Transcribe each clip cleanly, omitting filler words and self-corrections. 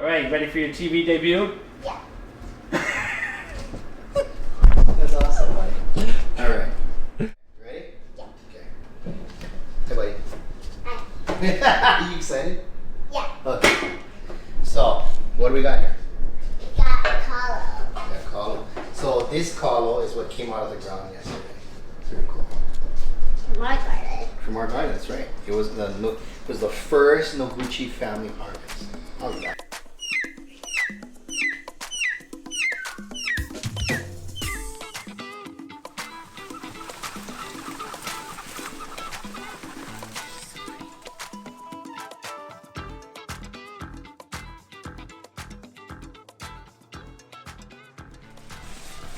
All right, ready for your TV debut? Yeah. That's awesome, buddy. All right. Ready? Yeah. Okay. Hey, buddy. Hi. Are you excited? Yeah. Okay. So, what do we got here? We got Carlo. We got Carlo. So this Carlo is what came out of the ground yesterday. It's very cool. My garden. From our garden, that's right. It was the first Noguchi family harvest. How's that?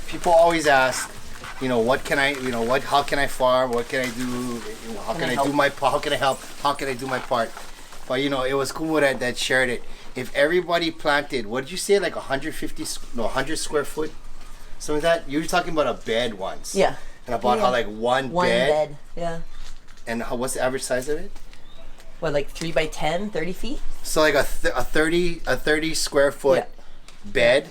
People always ask, how can I farm? What can I do? How can I do my part? How can I help? How can I do my part? But it was Kumura that shared it. If everybody planted, what did you say, like 100 square foot? Something like that? You were talking about a bed once. Yeah. And about how like one bed. Yeah. And what's the average size of it? What, like 3 by 10, 30 feet? So like a 30 square foot bed,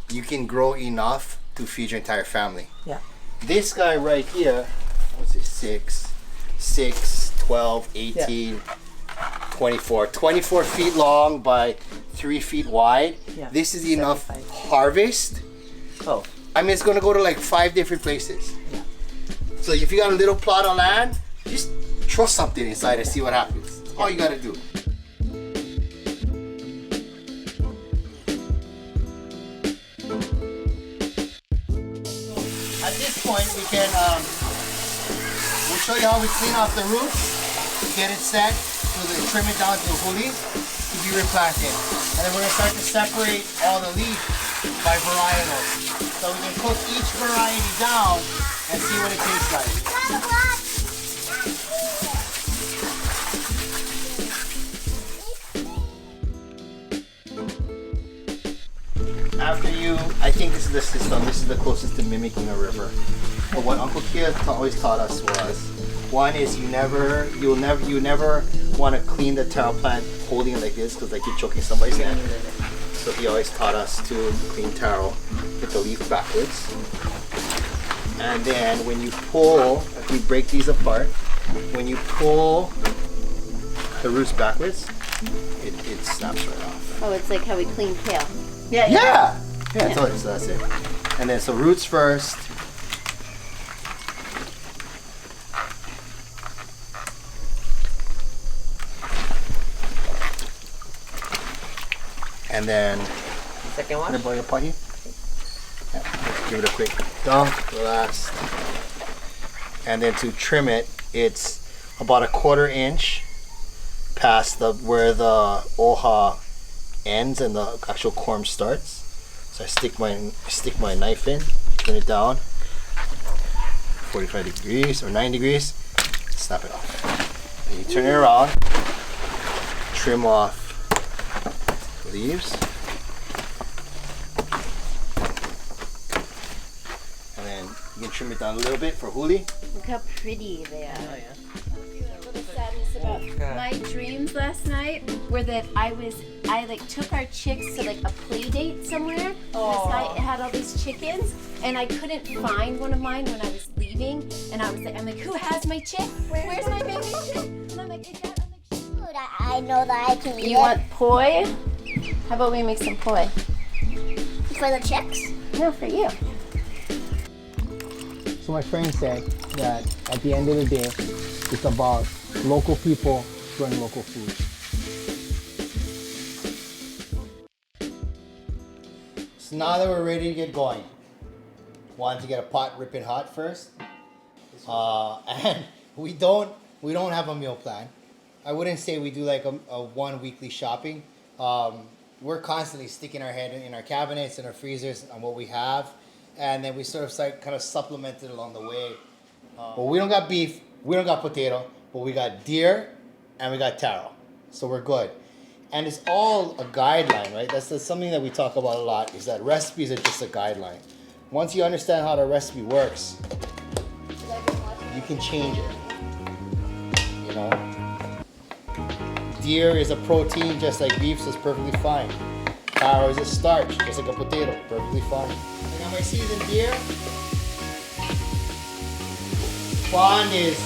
you can grow enough to feed your entire family. Yeah. This guy right here, what's it, 6, 12, 18, 24. 24 feet long by 3 feet wide. Yeah. This is enough 75. harvest. Oh. I mean, it's gonna go to like 5 different places. Yeah. So if you got a little plot of land, just throw something inside and see what happens. That's all you gotta do. At this point, we can, we'll show you how we clean off the roots, get it set, so that trim it down to huli to be replanted. And then we're gonna start to separate all the leaf by varietals. So we can cook each variety down and see what it tastes like. After I think this is the system. This is the closest to mimicking a river. But what Uncle Kia always taught us was, one is you never want to clean the taro plant holding it like this, because like you're choking somebody's hand. So he always taught us to clean taro, get the leaf backwards, and then when you pull, if we break these apart, when you pull the roots backwards, it snaps right off. Oh, it's like how we clean kale. Yeah, totally. So that's it. And then so roots first. And then Second one? can I borrow your pot here? Yeah, let's give it a quick dunk last. And then to trim it, it's about a 1/4 inch past where the oha ends and the actual corm starts. So I stick my knife in, turn it down, 45 degrees or 9 degrees, snap it off. And you turn it around, trim off the leaves, and then you can trim it down a little bit for huli. Look how pretty they are. Oh, yeah. A little sadness about my dreams last night were that I like took our chicks to like a play date somewhere. This guy had all these chickens, and I couldn't find one of mine when I was leaving. And I'm like, who has my chick? Where's my baby chick? And I'm like, hey, Dad, Food I know that I can eat. you want poi? How about we make some poi? For the chicks? No, for you. So my friend said that at the end of the day, it's about local people growing local food. So now that we're ready to get going, wanted to get a pot ripping hot first, and we don't have a meal plan. I wouldn't say we do like a one weekly shopping. We're constantly sticking our head in our cabinets and our freezers on what we have, and then we sort of kind of supplement it along the way. But we don't got beef, we don't got potato, but we got deer and we got taro, so we're good. And it's all a guideline, right? That's something that we talk about a lot, is that recipes are just a guideline. Once you understand how the recipe works, you can change it, you know? Deer is a protein just like beef, so it's perfectly fine. Taro is a starch, just like a potato. Perfectly fine. I got my seasoned beer. Quan is,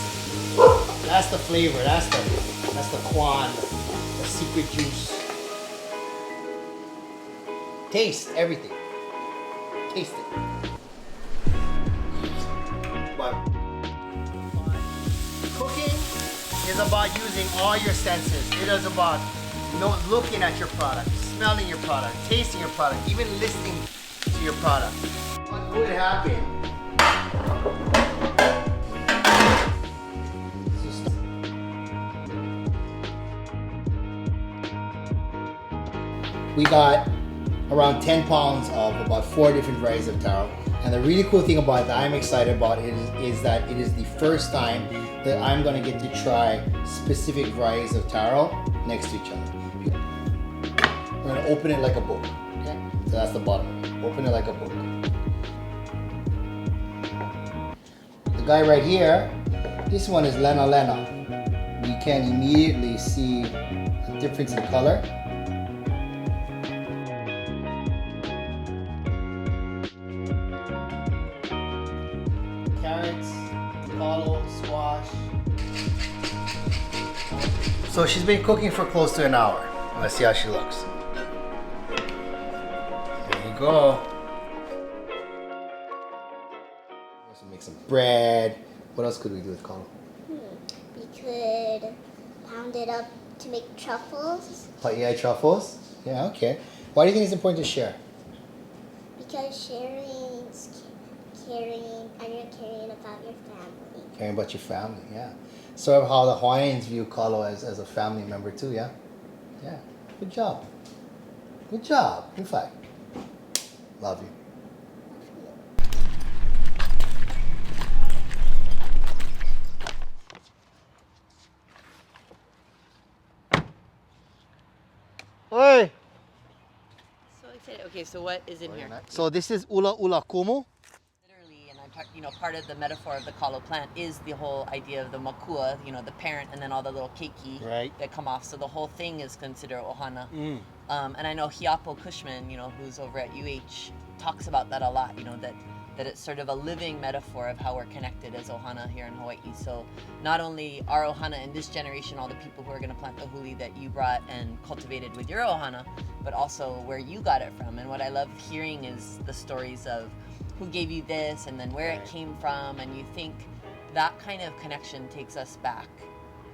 that's the flavor. That's the Quan, the secret juice. Taste everything. Taste it. But cooking is about using all your senses. It is about looking at your product, smelling your product, tasting your product, even listening to your product. What would happen? We got around 10 pounds of about 4 different varieties of taro. And the really cool thing about that I'm excited about is that it is the first time that I'm gonna get to try specific varieties of taro next to each other. We're gonna open it like a book, okay? So that's the bottom of it. Open it like a book. The guy right here, this one is Lena Lena. We can immediately see a difference in color. Carrots, kalo, squash. So she's been cooking for close to an hour. Let's see how she looks. There you go. Also make some bread. What else could we do with kalo? We could pound it up to make truffles. Oh yeah, truffles? Yeah, okay. Why do you think it's important to share? Because sharing's caring, and you're caring about your family. Caring about your family, yeah. Sort of how the Hawaiians view kalo as a family member too, yeah? Yeah. Good job. Good job. In fact. Love you. Oi! So excited. Okay, so what is in here? So this is ula ula kumu. Literally, and I'm talking, part of the metaphor of the kalo plant is the whole idea of the makua, the parent, and then all the little keiki that come off. So the whole thing is considered ohana. And I know Hiapo Cushman, who's over at UH, talks about that a lot, that it's sort of a living metaphor of how we're connected as ohana here in Hawaii. So not only our ohana in this generation, all the people who are going to plant the huli that you brought and cultivated with your ohana, but also where you got it from. And what I love hearing is the stories of who gave you this and then where it came from. And you think that kind of connection takes us back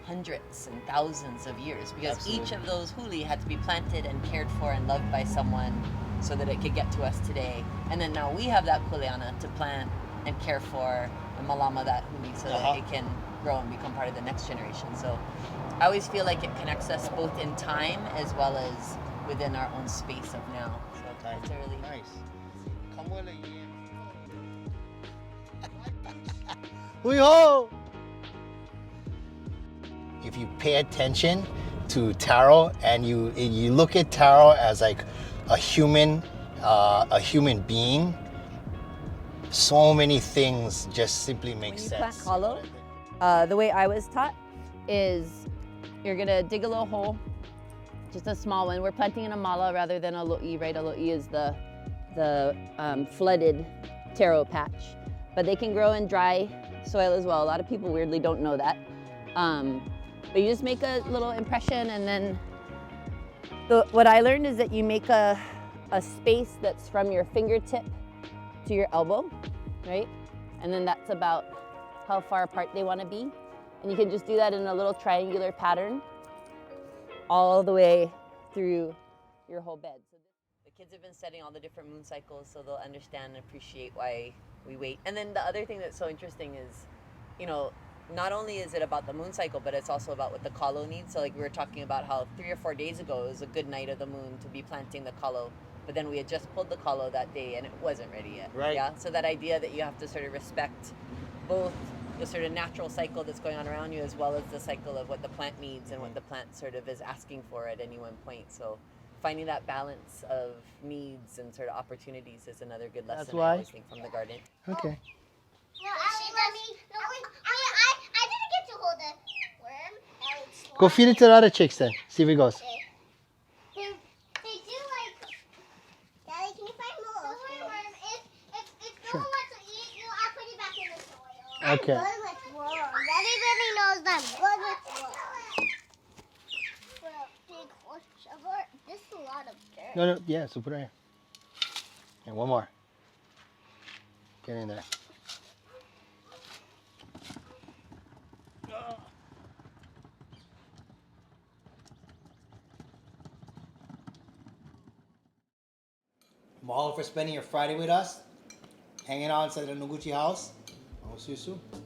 hundreds and thousands of years, because each of those huli had to be planted and cared for and loved by someone so that it could get to us today. And then now we have that kuleana to plant and care for and malama that huli so that it can grow and become part of the next generation. So I always feel like it connects us both in time as well as within our own space of now. So it's a really nice. Hui-ho! If you pay attention to taro and you look at taro as like a human being, so many things just simply make sense. When you plant kalo, the way I was taught is you're gonna dig a little hole, just a small one. We're planting in a mala rather than a lo'i, right? A lo'i is the flooded taro patch, but they can grow in dry soil as well. A lot of people weirdly don't know that. But you just make a little impression, and then what I learned is that you make a space that's from your fingertip to your elbow, right? And then that's about how far apart they want to be. And you can just do that in a little triangular pattern all the way through your whole bed. So the kids have been studying all the different moon cycles, so they'll understand and appreciate why we wait. And then the other thing that's so interesting is, not only is it about the moon cycle, but it's also about what the kalo needs. So like we were talking about how 3 or 4 days ago it was a good night of the moon to be planting the kalo, but then we had just pulled the kalo that day and it wasn't ready yet. Right. Yeah. So that idea that you have to sort of respect both the sort of natural cycle that's going on around you as well as the cycle of what the plant needs and what the plant sort of is asking for at any one point. So finding that balance of needs and sort of opportunities is another good lesson. That's why. I always think from the garden. Okay. No, I didn't get to hold the worm. Go feed it to the other chicks then. See if it goes. They do like Okay. good with words. Everybody knows that I'm good with words. For a big horse shovel, this is a lot of dirt. No, yeah, so put it right here. And one more. Get in there. Mahalo for spending your Friday with us, hanging out inside the Noguchi house. I'll see you soon.